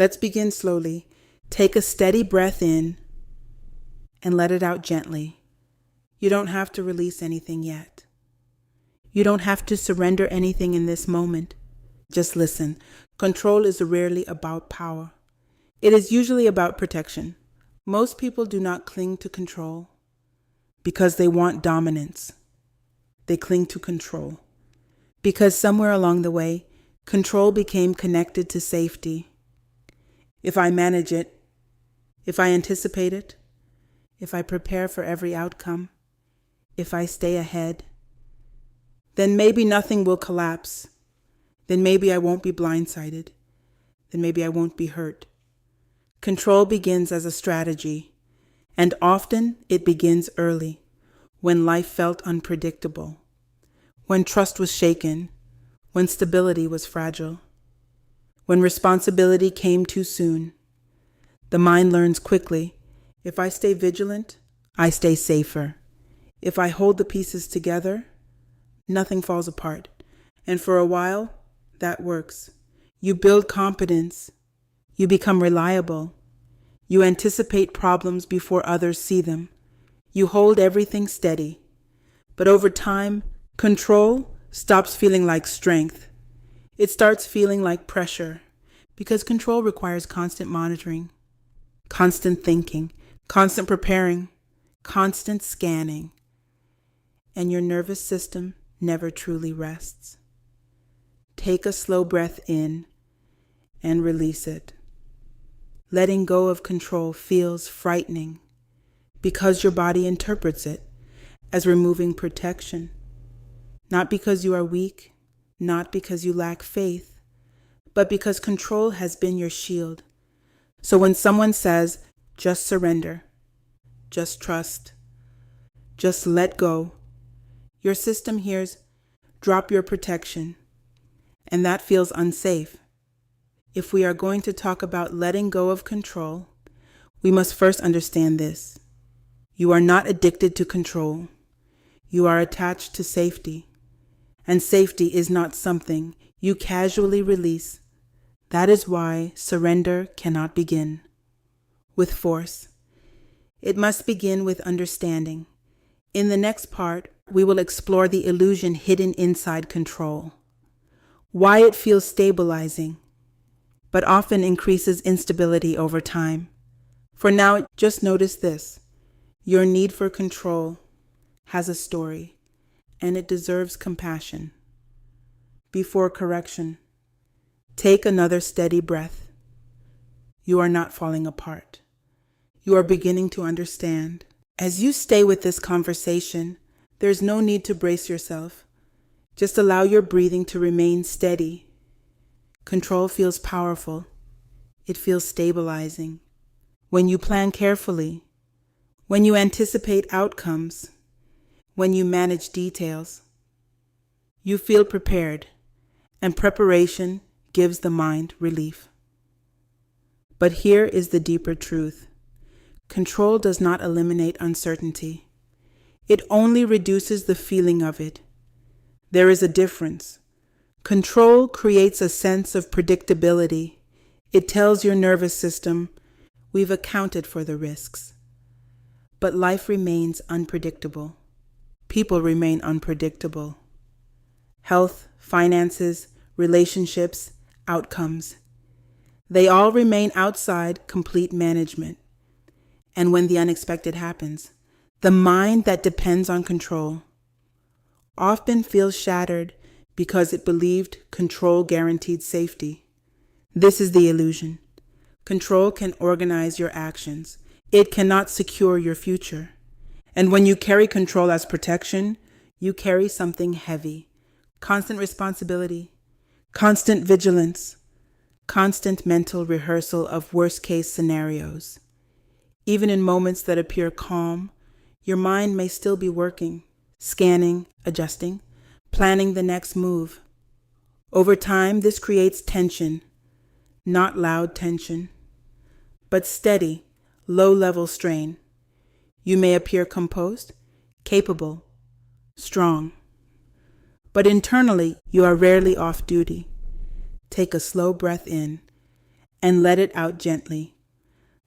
Let's begin slowly. Take a steady breath in and let it out gently. You don't have to release anything yet. You don't have to surrender anything in this moment. Just listen. Control is rarely about power. It is usually about protection. Most people do not cling to control because they want dominance. They cling to control because somewhere along the way, control became connected to safety. If I manage it, if I anticipate it, if I prepare for every outcome, if I stay ahead, then maybe nothing will collapse. Then maybe I won't be blindsided. Then maybe I won't be hurt. Control begins as a strategy, and often it begins early, when life felt unpredictable, when trust was shaken, when stability was fragile, when responsibility came too soon. The mind learns quickly, if I stay vigilant, I stay safer. If I hold the pieces together, nothing falls apart. And for a while, that works. You build competence. You become reliable. You anticipate problems before others see them. You hold everything steady. But over time, control stops feeling like strength. It starts feeling like pressure, because control requires constant monitoring, constant thinking, constant preparing, constant scanning, and your nervous system never truly rests. Take a slow breath in and release it. Letting go of control feels frightening because your body interprets it as removing protection. Not because you are weak, not because you lack faith, but because control has been your shield. So when someone says, just surrender, just trust, just let go, your system hears, drop your protection, and that feels unsafe. If we are going to talk about letting go of control, we must first understand this. You are not addicted to control. You are attached to safety. And safety is not something you casually release. That is why surrender cannot begin with force. It must begin with understanding. In the next part, we will explore the illusion hidden inside control, why it feels stabilizing, but often increases instability over time. For now, just notice this. Your need for control has a story, and it deserves compassion. Before correction, take another steady breath. You are not falling apart. You are beginning to understand. As you stay with this conversation, there's no need to brace yourself. Just allow your breathing to remain steady. Control feels powerful. It feels stabilizing. When you plan carefully, when you anticipate outcomes, when you manage details, you feel prepared, and preparation gives the mind relief. But here is the deeper truth. Control does not eliminate uncertainty. It only reduces the feeling of it. There is a difference. Control creates a sense of predictability. It tells your nervous system, we've accounted for the risks. But life remains unpredictable. People remain unpredictable. Health, finances, relationships, outcomes. They all remain outside complete management. And when the unexpected happens, the mind that depends on control often feels shattered because it believed control guaranteed safety. This is the illusion. Control can organize your actions. It cannot secure your future. And when you carry control as protection, you carry something heavy. Constant responsibility, constant vigilance, constant mental rehearsal of worst-case scenarios. Even in moments that appear calm, your mind may still be working, scanning, adjusting, planning the next move. Over time, this creates tension, not loud tension, but steady, low-level strain. You may appear composed, capable, strong, but internally you are rarely off duty. Take a slow breath in and let it out gently.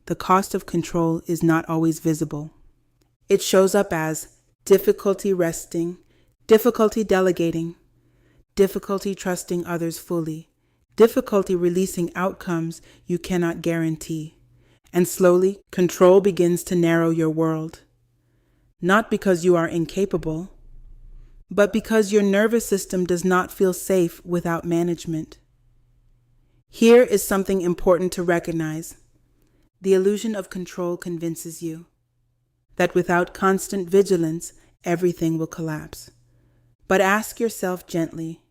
The cost of control is not always visible. It shows up as difficulty resting, difficulty delegating, difficulty trusting others fully, difficulty releasing outcomes you cannot guarantee. And slowly, control begins to narrow your world. Not because you are incapable, but because your nervous system does not feel safe without management. Here is something important to recognize. The illusion of control convinces you that without constant vigilance, everything will collapse. But ask yourself gently,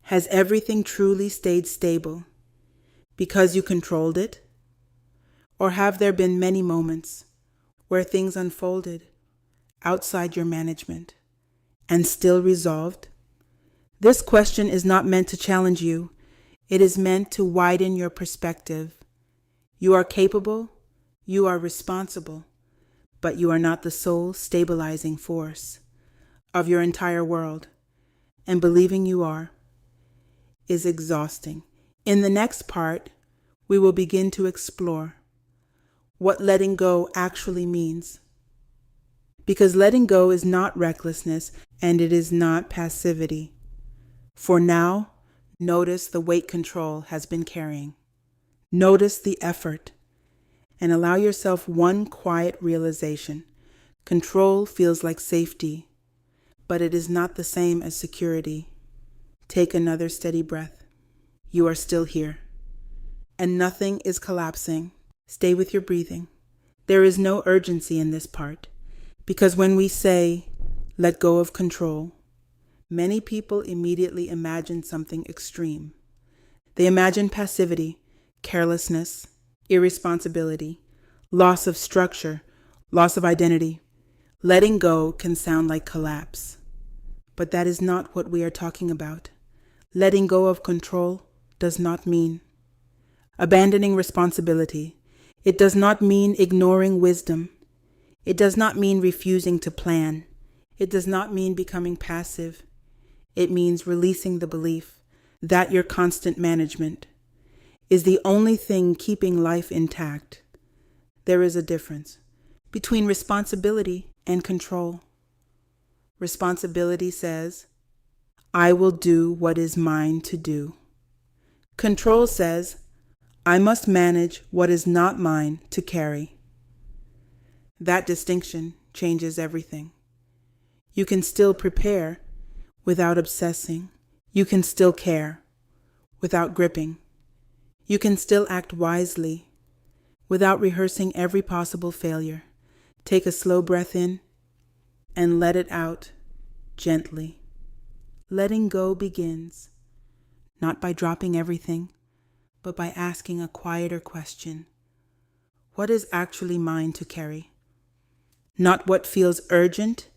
has everything truly stayed stable because you controlled it? Or have there been many moments where things unfolded outside your management and still resolved? This question is not meant to challenge you. It is meant to widen your perspective. You are capable, you are responsible, but you are not the sole stabilizing force of your entire world. And believing you are is exhausting. In the next part, we will begin to explore what letting go actually means. Because letting go is not recklessness and it is not passivity. For now, notice the weight control has been carrying. Notice the effort and allow yourself one quiet realization. Control feels like safety, but it is not the same as security. Take another steady breath. You are still here, and nothing is collapsing. Stay with your breathing. There is no urgency in this part, because when we say, let go of control, many people immediately imagine something extreme. They imagine passivity, carelessness, irresponsibility, loss of structure, loss of identity. Letting go can sound like collapse, but that is not what we are talking about. Letting go of control does not mean abandoning responsibility. It does not mean ignoring wisdom. It does not mean refusing to plan. It does not mean becoming passive. It means releasing the belief that your constant management is the only thing keeping life intact. There is a difference between responsibility and control. Responsibility says, I will do what is mine to do. Control says, I must manage what is not mine to carry. That distinction changes everything. You can still prepare without obsessing. You can still care without gripping. You can still act wisely without rehearsing every possible failure. Take a slow breath in and let it out gently. Letting go begins not by dropping everything, but by asking a quieter question. What is actually mine to carry? Not what feels urgent,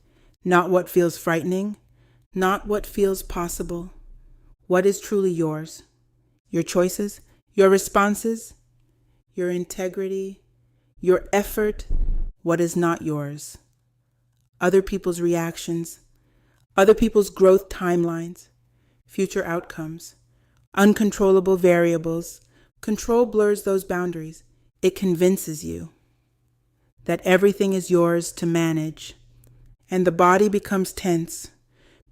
not what feels frightening, not what feels possible. What is truly yours? Your choices, your responses, your integrity, your effort. What is not yours? Other people's reactions, other people's growth timelines, future outcomes, uncontrollable variables. Control blurs those boundaries. It convinces you that everything is yours to manage, and the body becomes tense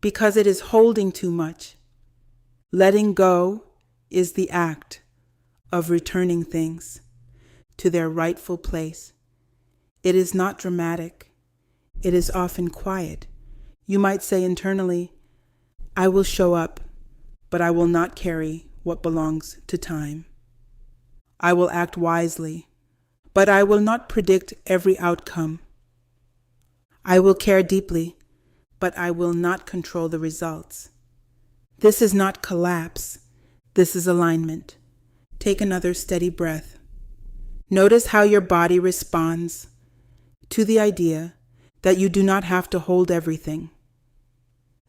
because it is holding too much. Letting go is the act of returning things to their rightful place. It is not dramatic. It is often quiet. You might say internally, I will show up, but I will not carry what belongs to time. I will act wisely, but I will not predict every outcome. I will care deeply, but I will not control the results. This is not collapse. This is alignment. Take another steady breath. Notice how your body responds to the idea that you do not have to hold everything.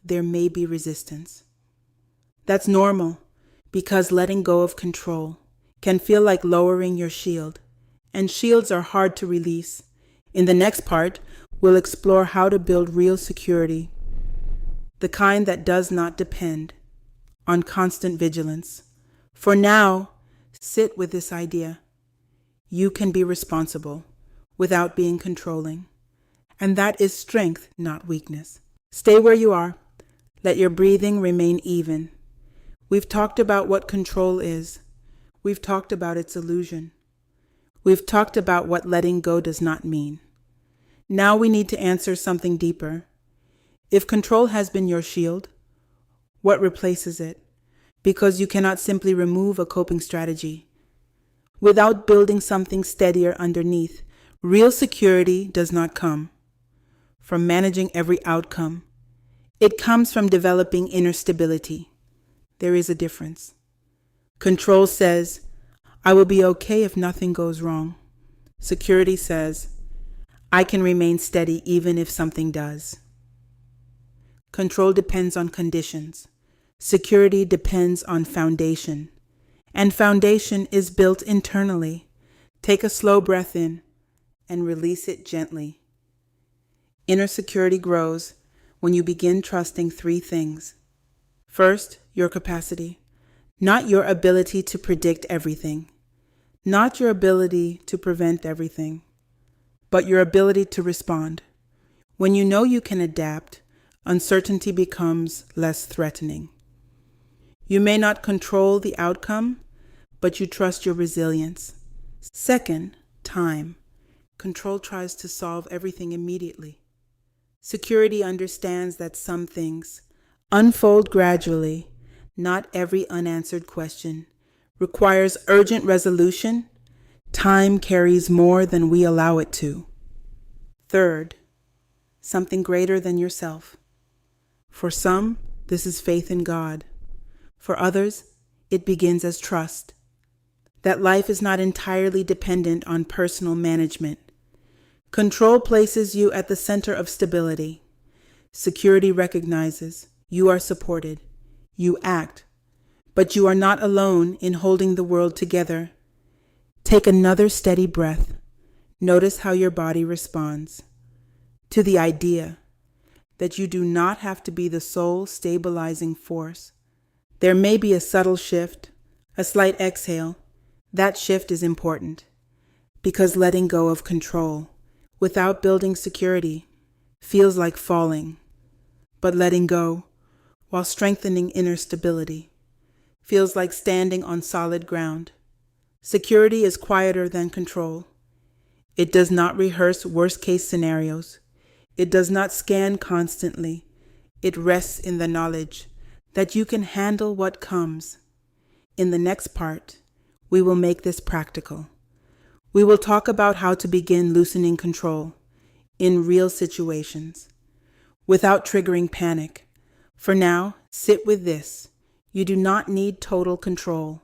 There may be resistance. That's normal, because letting go of control can feel like lowering your shield, and shields are hard to release. In the next part, we'll explore how to build real security, the kind that does not depend on constant vigilance. For now, Sit with this idea. You can be responsible without being controlling. And that is strength, not weakness. Stay where you are. Let your breathing remain even. We've talked about what control is. We've talked about its illusion. We've talked about what letting go does not mean. Now we need to answer something deeper. If control has been your shield, what replaces it? Because you cannot simply remove a coping strategy. Without building something steadier underneath, real security does not come from managing every outcome. It comes from developing inner stability. There is a difference. Control says, I will be okay if nothing goes wrong. Security says, I can remain steady even if something does. Control depends on conditions. Security depends on foundation. And foundation is built internally. Take a slow breath in and release it gently. Inner security grows when you begin trusting three things. First, your capacity, not your ability to predict everything, not your ability to prevent everything, but your ability to respond. When you know you can adapt, uncertainty becomes less threatening. You may not control the outcome, but you trust your resilience. Second, time. Control tries to solve everything immediately. Security understands that some things unfold gradually. Not every unanswered question requires urgent resolution. Time carries more than we allow it to. Third, something greater than yourself. For some, this is faith in God. For others, it begins as trust that life is not entirely dependent on personal management. Control places you at the center of stability. Security recognizes you are supported. You act, but you are not alone in holding the world together. Take another steady breath. Notice how your body responds to the idea that you do not have to be the sole stabilizing force. There may be a subtle shift, a slight exhale. That shift is important because letting go of control without building security feels like falling, but letting go while strengthening inner stability feels like standing on solid ground. Security is quieter than control. It does not rehearse worst-case scenarios. It does not scan constantly. It rests in the knowledge that you can handle what comes. In the next part, we will make this practical. We will talk about how to begin loosening control in real situations without triggering panic. For now, sit with this. You do not need total control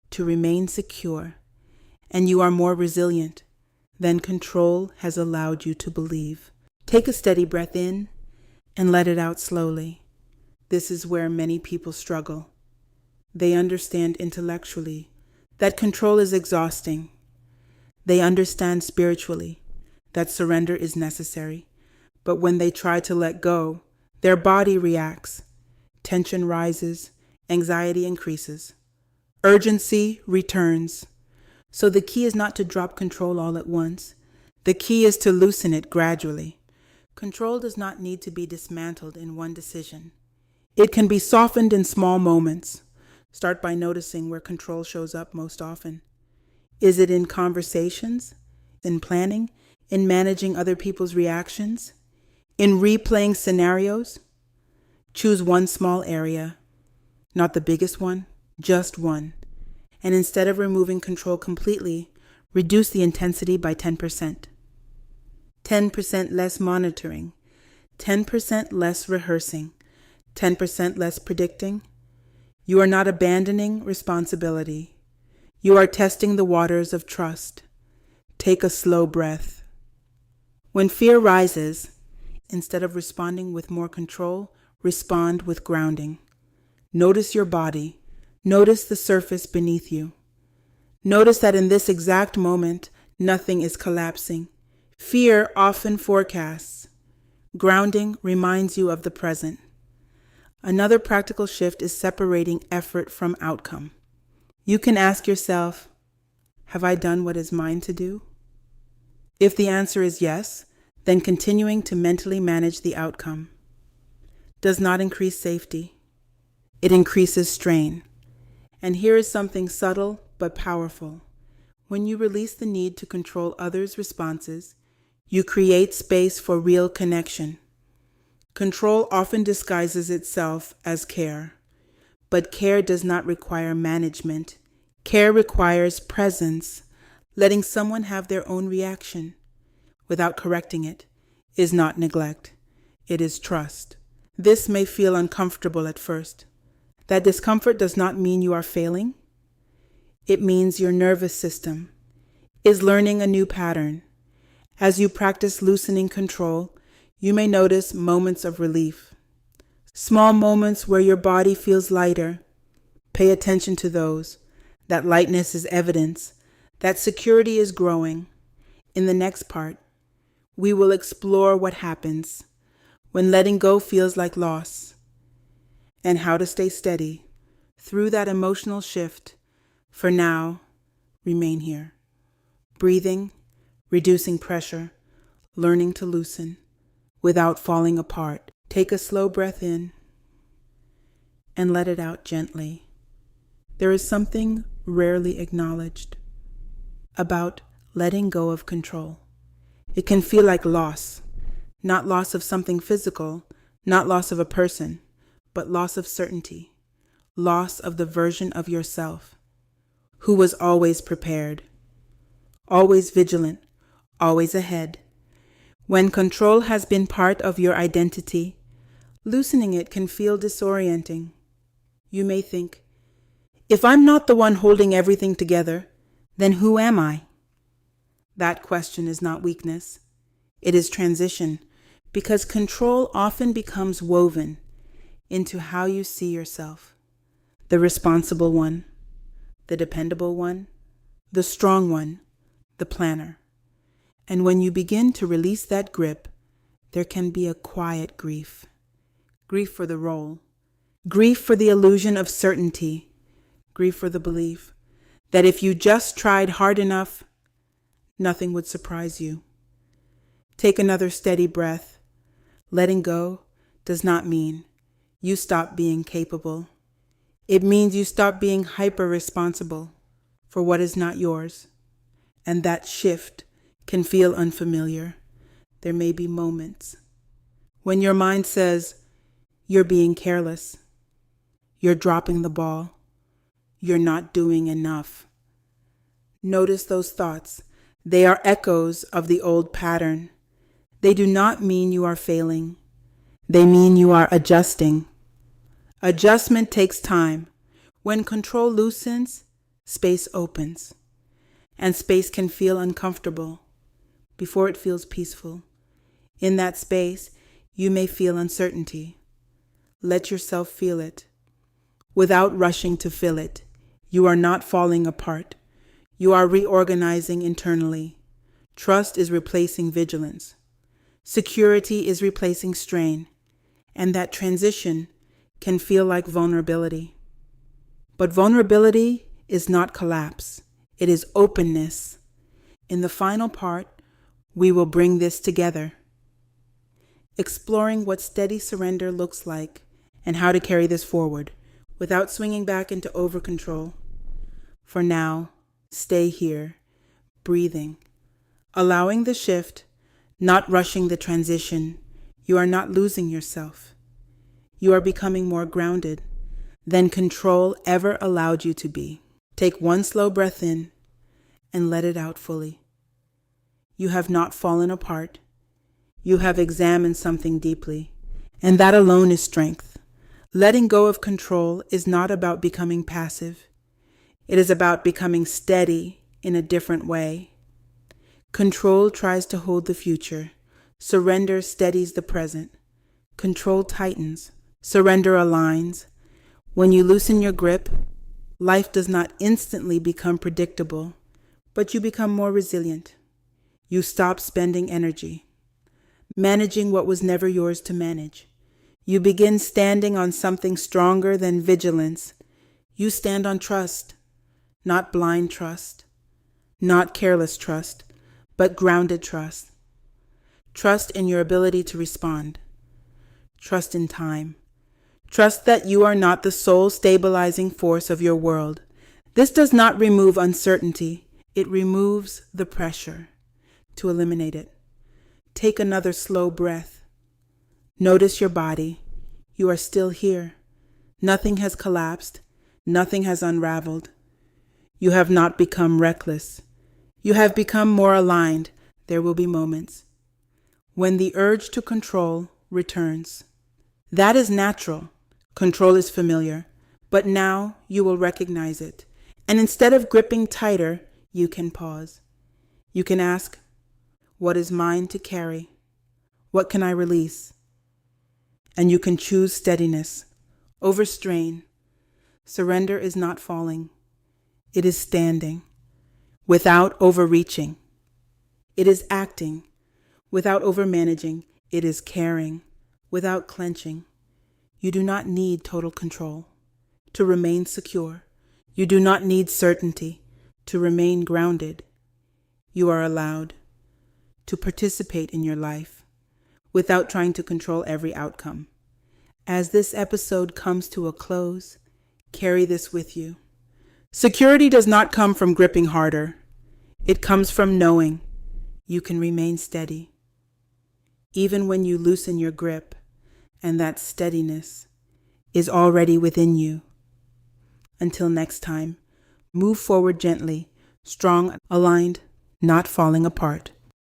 to remain secure, and you are more resilient than control has allowed you to believe. Take a steady breath in and let it out slowly. This is where many people struggle. They understand intellectually that control is exhausting. They understand spiritually that surrender is necessary. But when they try to let go, their body reacts. Tension rises, anxiety increases, urgency returns. So the key is not to drop control all at once. The key is to loosen it gradually. Control does not need to be dismantled in one decision. It can be softened in small moments. Start by noticing where control shows up most often. Is it in conversations, in planning, in managing other people's reactions, in replaying scenarios? Choose one small area, not the biggest one, just one. And instead of removing control completely, reduce the intensity by 10%. 10% less monitoring, 10% less rehearsing, 10% less predicting. You are not abandoning responsibility. You are testing the waters of trust. Take a slow breath. When fear rises, instead of responding with more control, respond with grounding. Notice your body. Notice the surface beneath you. Notice that in this exact moment, nothing is collapsing. Fear often forecasts. Grounding reminds you of the present. Another practical shift is separating effort from outcome. You can ask yourself, have I done what is mine to do? If the answer is yes, then continuing to mentally manage the outcome does not increase safety. It increases strain. And here is something subtle but powerful. When you release the need to control others' responses, you create space for real connection. Control often disguises itself as care, but care does not require management. Care requires presence. Letting someone have their own reaction without correcting it is not neglect. It is trust. This may feel uncomfortable at first. That discomfort does not mean you are failing. It means your nervous system is learning a new pattern. As you practice loosening control, you may notice moments of relief. Small moments where your body feels lighter. Pay attention to those. That lightness is evidence that security is growing. In the next part, we will explore what happens when letting go feels like loss and how to stay steady through that emotional shift. For now, remain here, breathing, reducing pressure, learning to loosen without falling apart. Take a slow breath in and let it out gently. There is something rarely acknowledged about letting go of control. It can feel like loss, not loss of something physical, not loss of a person, but loss of certainty, loss of the version of yourself who was always prepared, always vigilant, always ahead. When control has been part of your identity, loosening it can feel disorienting. You may think, if I'm not the one holding everything together, then who am I? That question is not weakness. It is transition, because control often becomes woven into how you see yourself. The responsible one, the dependable one, the strong one, the planner. And when you begin to release that grip, there can be a quiet grief. Grief for the role. Grief for the illusion of certainty. Grief for the belief that if you just tried hard enough, nothing would surprise you. Take another steady breath. Letting go does not mean you stop being capable. It means you stop being hyper-responsible for what is not yours. And that shift can feel unfamiliar. There may be moments when your mind says, you're being careless, you're dropping the ball, you're not doing enough. Notice those thoughts. They are echoes of the old pattern. They do not mean you are failing. They mean you are adjusting. Adjustment takes time. When control loosens, space opens. And space can feel uncomfortable before it feels peaceful. In that space, you may feel uncertainty. Let yourself feel it without rushing to fill it. You are not falling apart. You are reorganizing internally. Trust is replacing vigilance. Security is replacing strain. And that transition can feel like vulnerability. But vulnerability is not collapse. It is openness. In the final part, we will bring this together, exploring what steady surrender looks like and how to carry this forward without swinging back into over-control. For now, stay here, breathing, allowing the shift, not rushing the transition. You are not losing yourself. You are becoming more grounded than control ever allowed you to be. Take one slow breath in and let it out fully. You have not fallen apart. You have examined something deeply, and that alone is strength. Letting go of control is not about becoming passive. It is about becoming steady in a different way. Control tries to hold the future. Surrender steadies the present. Control tightens. Surrender aligns. When you loosen your grip, life does not instantly become predictable, but you become more resilient. You stop spending energy managing what was never yours to manage. You begin standing on something stronger than vigilance. You stand on trust. not blind trust, not careless trust, but grounded trust. Trust in your ability to respond. Trust in time. Trust that you are not the sole stabilizing force of your world. This does not remove uncertainty. It removes the pressure. To eliminate it, take another slow breath. Notice your body. You are still here. Nothing has collapsed. Nothing has unraveled. You have not become reckless. You have become more aligned. There will be moments when the urge to control returns. That is natural. Control is familiar, but now you will recognize it. And instead of gripping tighter, you can pause. You can ask, what is mine to carry? What can I release? And you can choose steadiness over strain. Surrender is not falling. It is standing without overreaching. It is acting without overmanaging. It is caring without clenching. You do not need total control to remain secure. You do not need certainty to remain grounded. You are allowed to participate in your life without trying to control every outcome. As this episode comes to a close, carry this with you. Security does not come from gripping harder. It comes from knowing you can remain steady, even when you loosen your grip, and that steadiness is already within you. Until next time, move forward gently, strong, aligned, not falling apart.